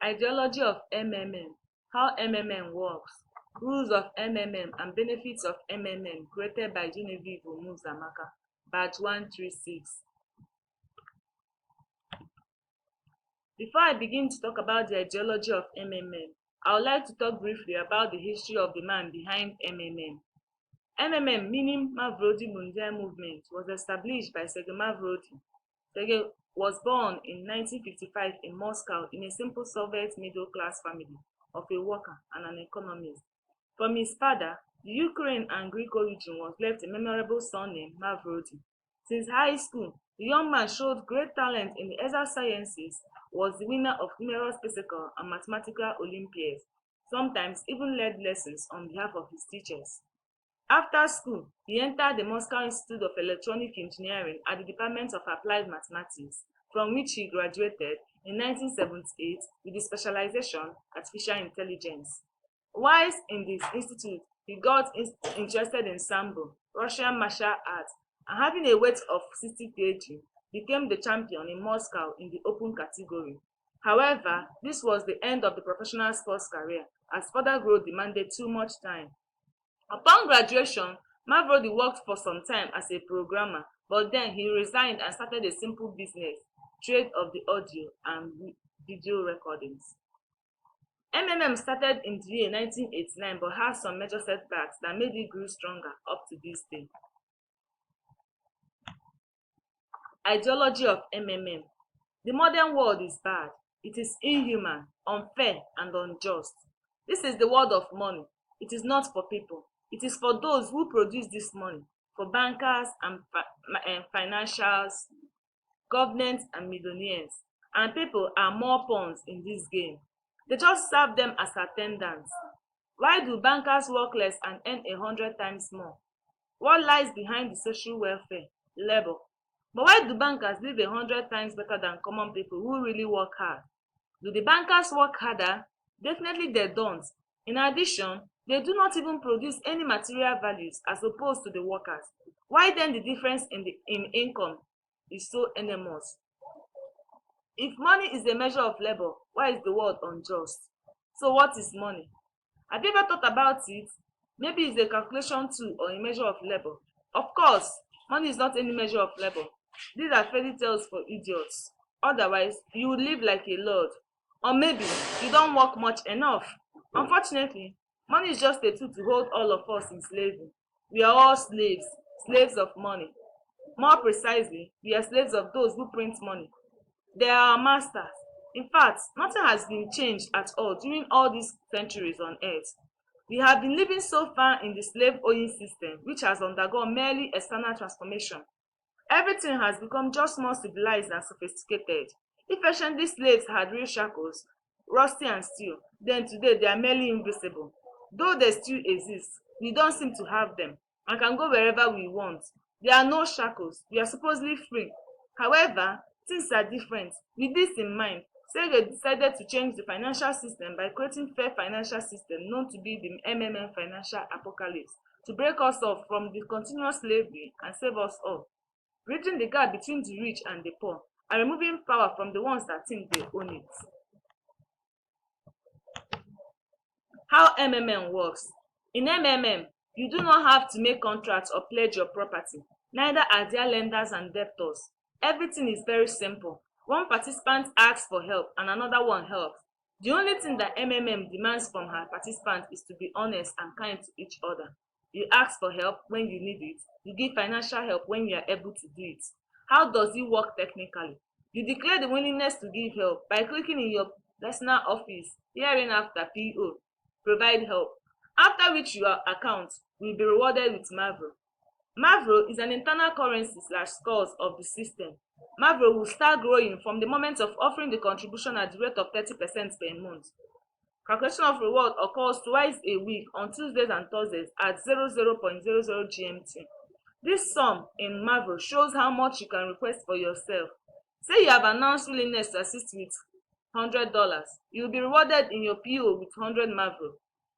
Ideology of MMM, how MMM works, rules of MMM and benefits of MMM created by Genevieve Umeuzoamaka, batch 136. Before I begin to talk about the ideology of MMM, I would like to talk briefly about the history of the man behind MMM. MMM, meaning Mavrodi Mundial Movement, was established by Sergei Mavrodi. Sergei was born in 1955 in Moscow in a simple Soviet middle-class family of a worker and an economist. From his father, the Ukraine and Greek origin was left a memorable son named Mavrodi. Since high school, the young man showed great talent in the exact sciences, was the winner of numerous physical and mathematical Olympiads, sometimes even led lessons on behalf of his teachers. After school, he entered the Moscow Institute of Electronic Engineering at the Department of Applied Mathematics, from which he graduated in 1978 with the specialization Artificial Intelligence. Whilst in this institute, he got interested in Sambo, Russian martial arts, and having a weight of 60 kg, became the champion in Moscow in the open category. However, this was the end of the professional sports career, as further growth demanded too much time. Upon graduation, Mavrodi worked for some time as a programmer, but then he resigned and started a simple business, trade of the audio and video recordings. MMM started in the year 1989 but had some major setbacks that made it grow stronger up to this day. Ideology of MMM. The modern world is bad. It is inhuman, unfair, and unjust. This is the world of money. It is not for people. It is for those who produce this money, for bankers and financials, governments and millionaires. And people are more pawns in this game. They just serve them as attendants. Why do bankers work less and earn 100 times more? What lies behind the social welfare? Labor. But why do bankers live 100 times better than common people who really work hard? Do the bankers work harder? Definitely they don't. In addition, they do not even produce any material values as opposed to the workers. Why then the difference in income is so enormous? If money is a measure of labor, why is the world unjust? So what is money? Have you ever thought about it? Maybe it's a calculation tool or a measure of labor. Of course, money is not any measure of labor. These are fairy tales for idiots. Otherwise, you would live like a lord. Or maybe you don't work much enough. Unfortunately, money is just a tool to hold all of us in slavery. We are all slaves, slaves of money. More precisely, we are slaves of those who print money. They are our masters. In fact, nothing has been changed at all during all these centuries on earth. We have been living so far in the slave-owning system, which has undergone merely external transformation. Everything has become just more civilized and sophisticated. If anciently slaves had real shackles, rusty and steel, then today they are merely invisible. Though they still exist, we don't seem to have them and can go wherever we want. There are no shackles. We are supposedly free. However, things are different. With this in mind, Sega decided to change the financial system by creating fair financial system known to be the MMM financial apocalypse to break us off from the continuous slavery and save us all, bridging the gap between the rich and the poor and removing power from the ones that think they own it. How MMM works. In MMM, you do not have to make contracts or pledge your property. Neither are there lenders and debtors. Everything is very simple. One participant asks for help and another one helps. The only thing that MMM demands from her participants is to be honest and kind to each other. You ask for help when you need it. You give financial help when you are able to do it. How does it work technically? You declare the willingness to give help by clicking in your personal office, hereinafter PO, provide help, after which your account will be rewarded with Mavro. Mavro is an internal currency / scores of the system. Mavro will start growing from the moment of offering the contribution at the rate of 30% per month. Calculation of reward occurs twice a week on Tuesdays and Thursdays at 00:00 GMT. This sum in Mavro shows how much you can request for yourself. Say you have announced willingness to assist with $100. You will be rewarded in your PO with 100 Mavro,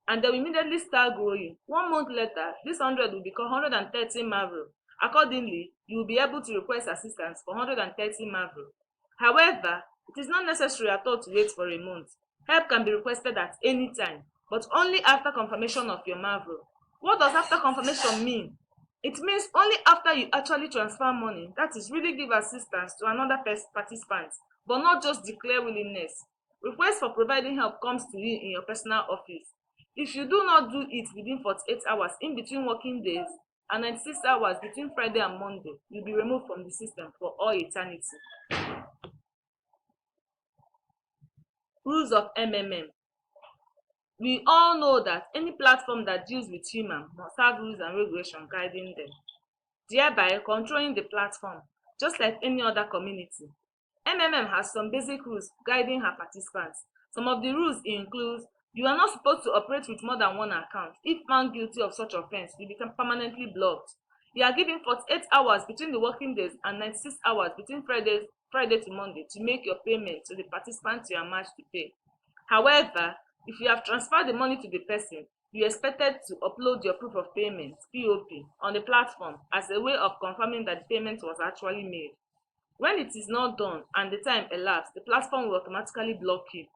and they will immediately start growing. 1 month later, this 100 will become 130 Mavro. Accordingly, you will be able to request assistance for 130 Mavro. However, it is not necessary at all to wait for a month. Help can be requested at any time, but only after confirmation of your marvel. What does after confirmation mean? It means only after you actually transfer money, that is, really give assistance to another participant, but not just declare willingness. Request for providing help comes to you in your personal office. If you do not do it within 48 hours in between working days and 96 hours between Friday and Monday, you'll be removed from the system for all eternity. Rules of MMM. We all know that any platform that deals with humans must have rules and regulations guiding them, thereby controlling the platform, just like any other community. MMM has some basic rules guiding her participants. Some of the rules include: you are not supposed to operate with more than one account. If found guilty of such offense, you become permanently blocked. You are given 48 hours between the working days and 96 hours between Friday to Monday to make your payment to the participant you are matched to pay. However, if you have transferred the money to the person, you are expected to upload your proof of payment (POP) on the platform as a way of confirming that the payment was actually made. When it is not done and the time elapsed, the platform will automatically block you.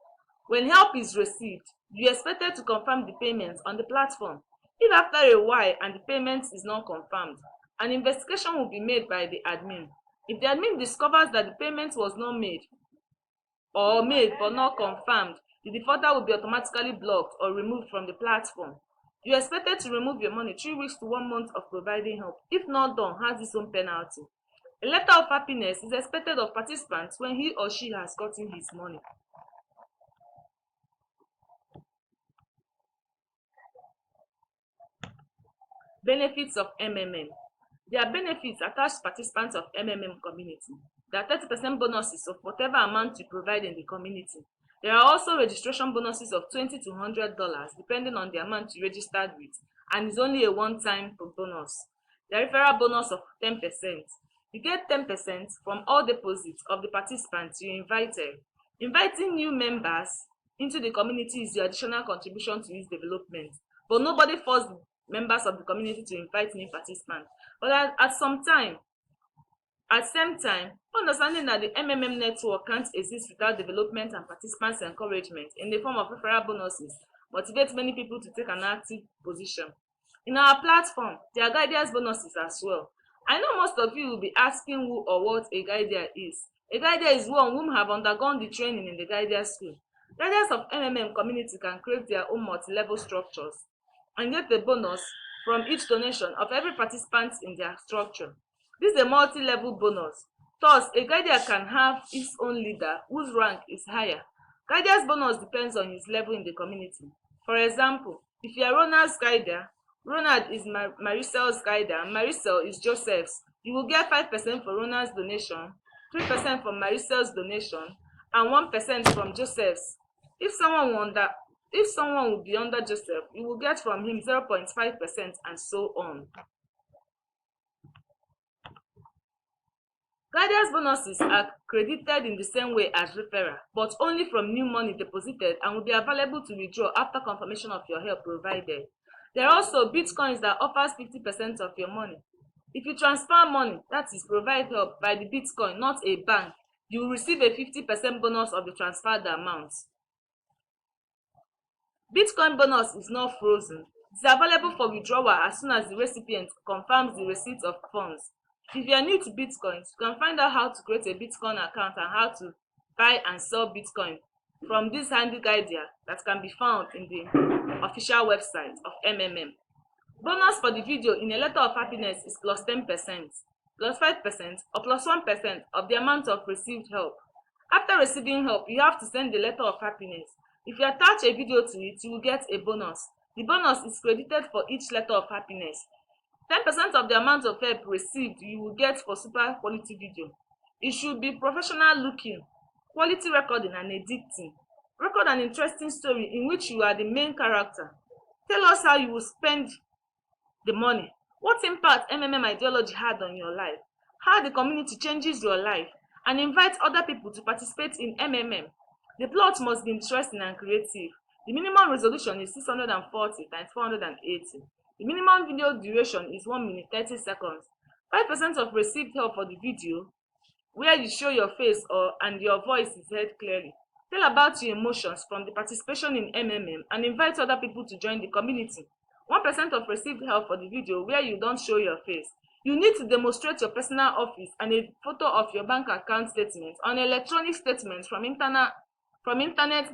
When help is received, you are expected to confirm the payment on the platform. If after a while and the payment is not confirmed, an investigation will be made by the admin. If the admin discovers that the payment was not made or made but not confirmed, the defaulter will be automatically blocked or removed from the platform. You are expected to remove your money 3 weeks to 1 month of providing help. If not done, has its own penalty. A letter of happiness is expected of participants when he or she has gotten his money. Benefits of MMM. There are benefits attached to participants of MMM community. There are 30% bonuses of whatever amount you provide in the community. There are also registration bonuses of $20 to $100 depending on the amount you registered with, and is only a one-time bonus. The referral bonus of 10%. You get 10% from all deposits of the participants you invited. Inviting new members into the community is your additional contribution to its development, but nobody forced members of the community to invite new participants. But at same time, understanding that the MMM network can't exist without development and participants' encouragement in the form of referral bonuses motivates many people to take an active position. In our platform, there are guidance bonuses as well. I know most of you will be asking who or what a guider is. A guider is one whom have undergone the training in the guider school. Guiders of MMM community can create their own multi-level structures and get the bonus from each donation of every participant in their structure. This is a multi-level bonus. Thus, a guider can have his own leader whose rank is higher. Guider's bonus depends on his level in the community. For example, if you are Ronald's guider, Ronald is Maricel's guider, and Maricel is Joseph's, you will get 5% for Ronald's donation, 3% from Maricel's donation, and 1% from Joseph's. If someone will be under Joseph, you will get from him 0.5% and so on. Guidance bonuses are credited in the same way as referral, but only from new money deposited and will be available to withdraw after confirmation of your help provided. There are also bitcoins that offers 50% of your money. If you transfer money, that is, provide help by the bitcoin, not a bank, you will receive a 50% bonus of the transferred amount. Bitcoin bonus is not frozen. It is available for withdrawal as soon as the recipient confirms the receipt of funds. If you are new to Bitcoins, you can find out how to create a Bitcoin account and how to buy and sell Bitcoin from this handy guide here that can be found in the official website of MMM. Bonus for the video in a letter of happiness is plus 10%, plus 5%, or plus 1% of the amount of received help. After receiving help, you have to send the letter of happiness. If you attach a video to it, you will get a bonus. The bonus is credited for each letter of happiness. 10% of the amount of help received you will get for super quality video. It should be professional looking, quality recording and editing. Record an interesting story in which you are the main character. Tell us how you will spend the money, what impact MMM ideology had on your life, how the community changes your life, and invite other people to participate in MMM. The plot must be interesting and creative. The minimum resolution is 640 times 480. The minimum video duration is 1 minute 30 seconds. 5% of received help for the video, where you show your face and your voice is heard clearly. Tell about your emotions from the participation in MMM and invite other people to join the community. 1% of received help for the video where you don't show your face. You need to demonstrate your personal office and a photo of your bank account statement on electronic statements from internet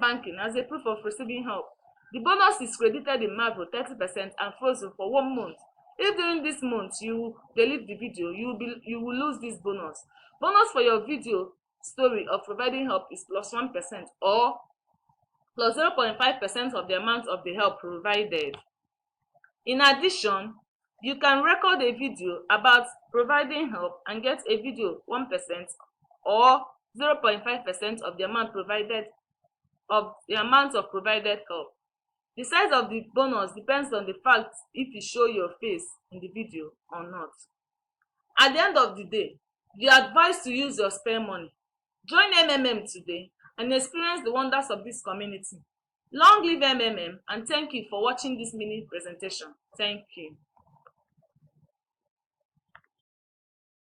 banking as a proof of receiving help. The bonus is credited in Marvel 30% and frozen for 1 month. If during this month you delete the video, you will lose this bonus. Bonus for your video story of providing help is plus 1% or plus 0.5% of the amount of the help provided. In addition, you can record a video about providing help and get a video 1% or 0.5% of the amount of provided help. The size of the bonus depends on the fact if you show your face in the video or not. At the end of the day, you are advised to use your spare money. Join MMM today and experience the wonders of this community. Long live MMM and thank you for watching this mini presentation. Thank you.